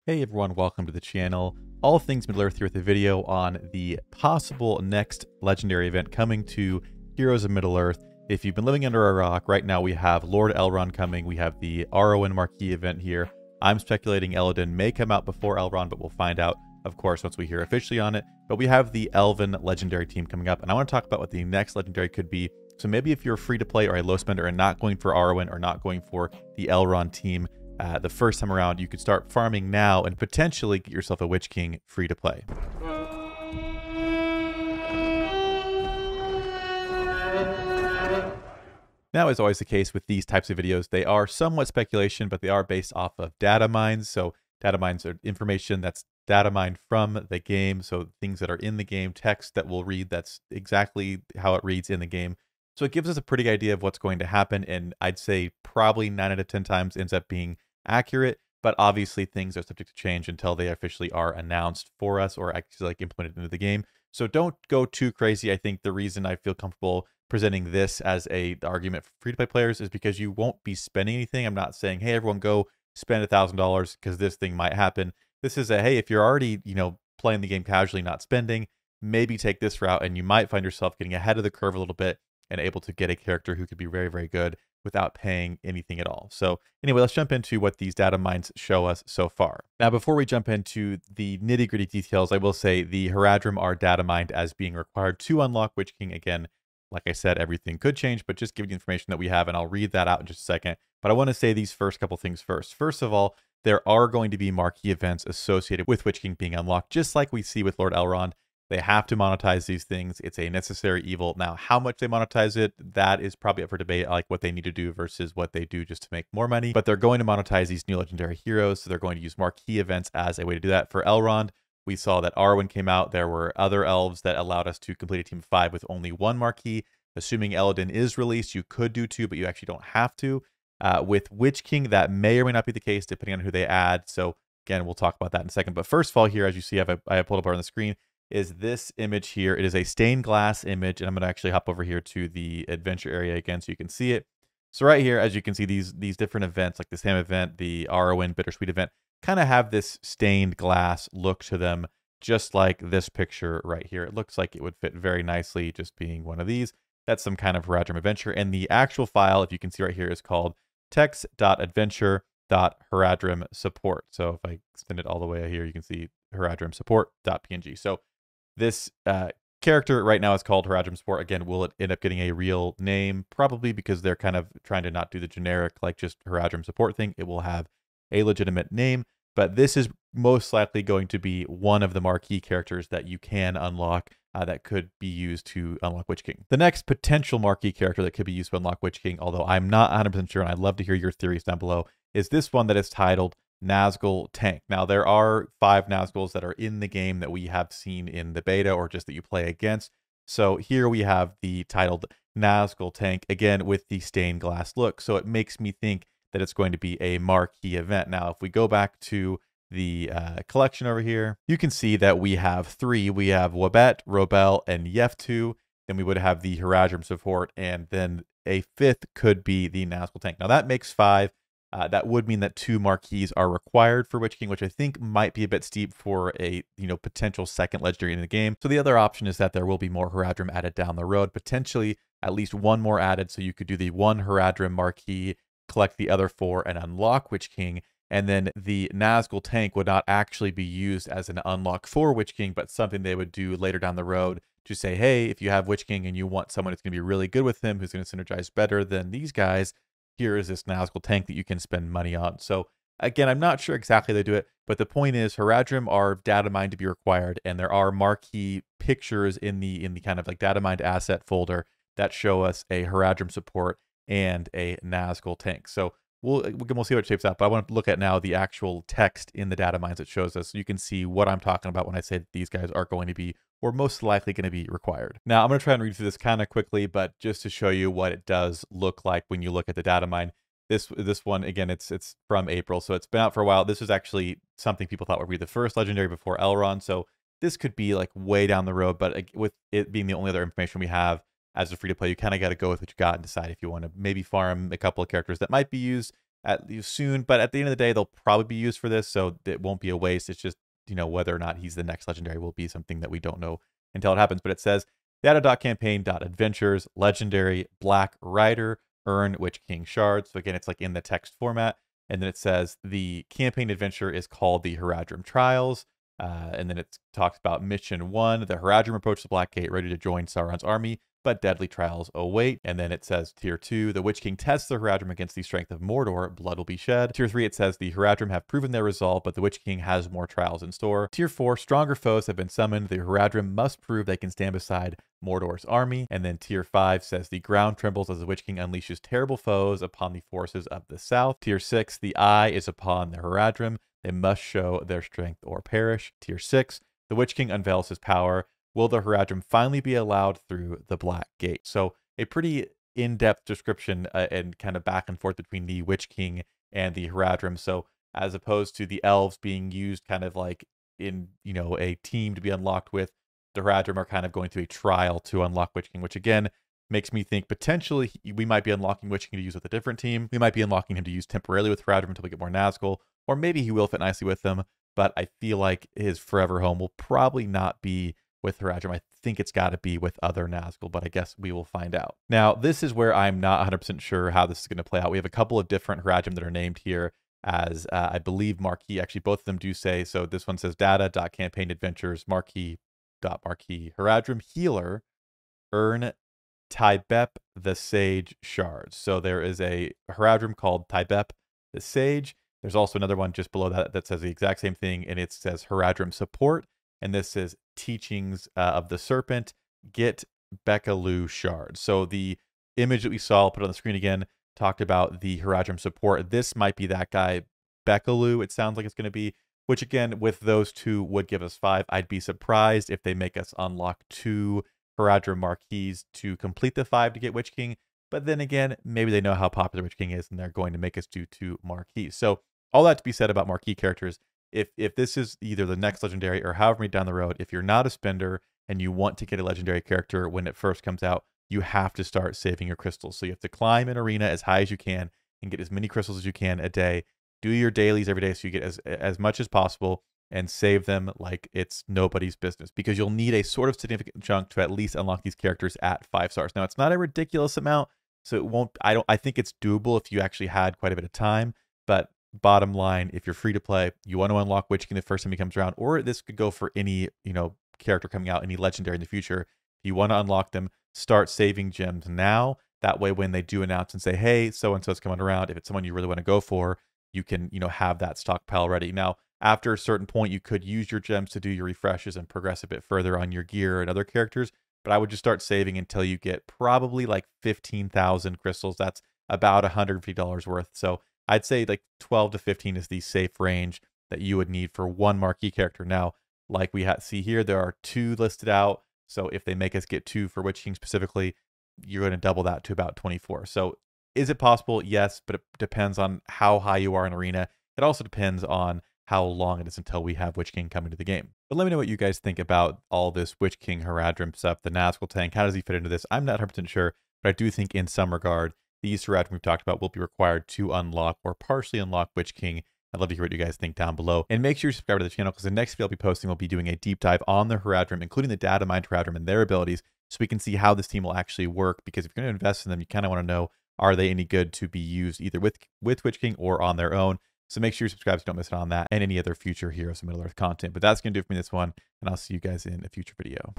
Hey everyone, welcome to the channel. All things Middle-earth here with a video on the possible next legendary event coming to Heroes of Middle-earth. If you've been living under a rock, right now we have Lord Elrond coming. We have the RON Marquee event here. I'm speculating Elodin may come out before Elrond, but we'll find out, of course, once we hear officially on it. But we have the Elven legendary team coming up, and I want to talk about what the next legendary could be. So maybe if you're free to play or a low spender and not going for RON or not going for the Elrond team, the first time around, you could start farming now and potentially get yourself a Witch King free to play. Now, as always the case with these types of videos, they are somewhat speculation, but they are based off of data mines. So data mines are information that's data mined from the game. So things that are in the game, text that will read, that's exactly how it reads in the game. So it gives us a pretty idea of what's going to happen. And I'd say probably 9 out of 10 times ends up being accurate, but obviously things are subject to change until they officially are announced for us or actually like implemented into the game. So don't go too crazy. I think the reason I feel comfortable presenting this as a argument for free-to-play players is because you won't be spending anything. I'm not saying, hey, everyone go spend $1,000 because this thing might happen. This is a, hey, if you're already, playing the game casually, not spending, maybe take this route and you might find yourself getting ahead of the curve a little bit and able to get a character who could be very, very good without paying anything at all. So anyway, let's jump into what these data mines show us so far. Now, before we jump into the nitty gritty details, I will say the Haradrim are data mined as being required to unlock Witch King. Again, like I said, everything could change, but just give you the information that we have, and I'll read that out in just a second. But I want to say these first couple things first. First of all, there are going to be marquee events associated with Witch King being unlocked, just like we see with Lord Elrond. They have to monetize these things. It's a necessary evil. Now, how much they monetize it, that is probably up for debate, like what they need to do versus what they do just to make more money. But they're going to monetize these new legendary heroes, so they're going to use marquee events as a way to do that. For Elrond, we saw that Arwen came out. There were other elves that allowed us to complete a team of 5 with only 1 marquee. Assuming Elodin is released, you could do 2, but you actually don't have to. With Witch King, that may or may not be the case, depending on who they add. So again, we'll talk about that in a second. But first of all, here, as you see, I have pulled up on the screen, is this image here. It is a stained glass image, and I'm going to actually hop over here to the adventure area again so you can see it. So right here, as you can see, these different events, like the Sam event, the RON Bittersweet event, kind of have this stained glass look to them, just like this picture right here. It looks like it would fit very nicely just being one of these. That's some kind of Haradrim adventure. And the actual file, if you can see right here, is called text.adventure.haradrim support. So if I extend it all the way here, you can see Haradrim support.png. So this character right now is called Haradrim support. Again, will it end up getting a real name? Probably, because they're kind of trying to not do the generic, like just Haradrim support thing. It will have a legitimate name, but this is most likely going to be one of the marquee characters that you can unlock that could be used to unlock Witch King. The next potential marquee character that could be used to unlock Witch King, although I'm not 100% sure, and I'd love to hear your theories down below, is this one that is titled Nazgul Tank. Now, there are 5 Nazguls that are in the game that we have seen in the beta or just that you play against. So here we have the titled Nazgul Tank, again with the stained glass look. So it makes me think that it's going to be a marquee event. Now, if we go back to the collection over here, you can see that we have 3. We have Wabet, Robel, and Yeftu. Then we would have the Haradrim support, and then a 5th could be the Nazgul Tank. Now that makes 5. That would mean that 2 marquees are required for Witch King, which I think might be a bit steep for a potential second legendary in the game. So the other option is that there will be more Haradrim added down the road, potentially at least 1 more added. So you could do the 1 Haradrim marquee, collect the other 4, and unlock Witch King. And then the Nazgul Tank would not actually be used as an unlock for Witch King, but something they would do later down the road to say, hey, if you have Witch King and you want someone who's going to be really good with him, who's going to synergize better than these guys, here is this Nazgul Tank that you can spend money on. So again, I'm not sure exactly how they do it, but the point is Haradrim are data mined to be required, and there are marquee pictures in the kind of like data mined asset folder that show us a Haradrim support and a Nazgul Tank. So we'll see what it shapes out, but I want to look at now the actual text in the data mines that shows us, so you can see what I'm talking about when I say that these guys are going to be, or most likely going to be, required. Now, I'm going to try and read through this kind of quickly, but just to show you what it does look like when you look at the data mine. This one, again, it's from April, so it's been out for a while. This is actually something people thought would be the first legendary before Elrond, so this could be like way down the road, but with it being the only other information we have as a free-to-play, you kind of got to go with what you got and decide if you want to maybe farm a couple of characters that might be used soon, but at the end of the day, they'll probably be used for this, so it won't be a waste. It's just, whether or not he's the next legendary will be something that we don't know until it happens. But it says data.campaign.adventures, legendary, Black Rider, earn Witch King shards. So again, it's like in the text format. And then it says the campaign adventure is called the Haradrim Trials. And then it talks about mission 1. The Haradrim approach the Black Gate, ready to join Sauron's army, but deadly trials await. And then it says tier 2, the Witch King tests the Haradrim against the strength of Mordor, blood will be shed. Tier 3, it says the Haradrim have proven their resolve, but the Witch King has more trials in store. Tier 4, stronger foes have been summoned. The Haradrim must prove they can stand beside Mordor's army. And then tier 5 says the ground trembles as the Witch King unleashes terrible foes upon the forces of the south. Tier 6, the eye is upon the Haradrim. They must show their strength or perish. Tier 6, the Witch King unveils his power. Will the Haradrim finally be allowed through the Black Gate? So a pretty in-depth description and kind of back and forth between the Witch King and the Haradrim. So as opposed to the elves being used kind of like in, a team to be unlocked with, the Haradrim are kind of going through a trial to unlock Witch King, which again makes me think potentially we might be unlocking Witch King to use with a different team. We might be unlocking him to use temporarily with Haradrim until we get more Nazgul, or maybe he will fit nicely with them. But I feel like his forever home will probably not be with Haradrim. I think it's got to be with other Nazgul, but I guess we will find out. Now, this is where I'm not 100% sure how this is going to play out. We have a couple of different Haradrim that are named here as, I believe, Marquee. Actually, both of them do say, so this one says data.campaign.adventures, Marquee Haradrim healer, earn Tybep the Sage shards. So there is a Haradrim called Tybep the Sage. There's also another one just below that that says the exact same thing, and it says Haradrim support. And this is Teachings of the Serpent, get Bekalu shards. So the image that we saw, I'll put it on the screen again, talked about the Haradrim support. This might be that guy, Bekalu, it sounds like it's going to be, which again, with those two would give us 5. I'd be surprised if they make us unlock 2 Haradrim Marquees to complete the 5 to get Witch King. But then again, maybe they know how popular Witch King is and they're going to make us do 2 Marquees. So all that to be said about Marquee characters, if this is either the next legendary or however many down the road, if you're not a spender and you want to get a legendary character when it first comes out, you have to start saving your crystals. So you have to climb an arena as high as you can and get as many crystals as you can a day. Do your dailies every day so you get as much as possible and save them like it's nobody's business, because you'll need a sort of significant chunk to at least unlock these characters at 5 stars. Now, it's not a ridiculous amount, so it won't, I think it's doable if you actually had quite a bit of time, but bottom line, if you're free to play, you want to unlock Witch King the first time he comes around, or this could go for any, character coming out, any legendary in the future. If you want to unlock them, start saving gems now. That way, when they do announce and say, hey, so-and-so's coming around, if it's someone you really want to go for, you can, have that stockpile ready. Now, after a certain point, you could use your gems to do your refreshes and progress a bit further on your gear and other characters, but I would just start saving until you get probably like 15,000 crystals. That's about $150 worth. So I'd say like 12 to 15 is the safe range that you would need for one marquee character. Now, like we see here, there are 2 listed out. So if they make us get 2 for Witch King specifically, you're going to double that to about 24. So is it possible? Yes, but it depends on how high you are in arena. It also depends on how long it is until we have Witch King coming to the game. But let me know what you guys think about all this Witch King Haradrim stuff, the Nazgul tank. How does he fit into this? I'm not 100% sure, but I do think in some regard, these Haradrim we've talked about will be required to unlock or partially unlock Witch King. I'd love to hear what you guys think down below. And make sure you subscribe to the channel, because the next video I'll be posting will be doing a deep dive on the Haradrim, including the data mined Haradrim and their abilities, so we can see how this team will actually work. Because if you're going to invest in them, you kind of want to know, are they any good to be used either with Witch King or on their own? So make sure you subscribe so you don't miss out on that and any other future Heroes of Middle-earth content. But that's going to do it for me this one, and I'll see you guys in a future video.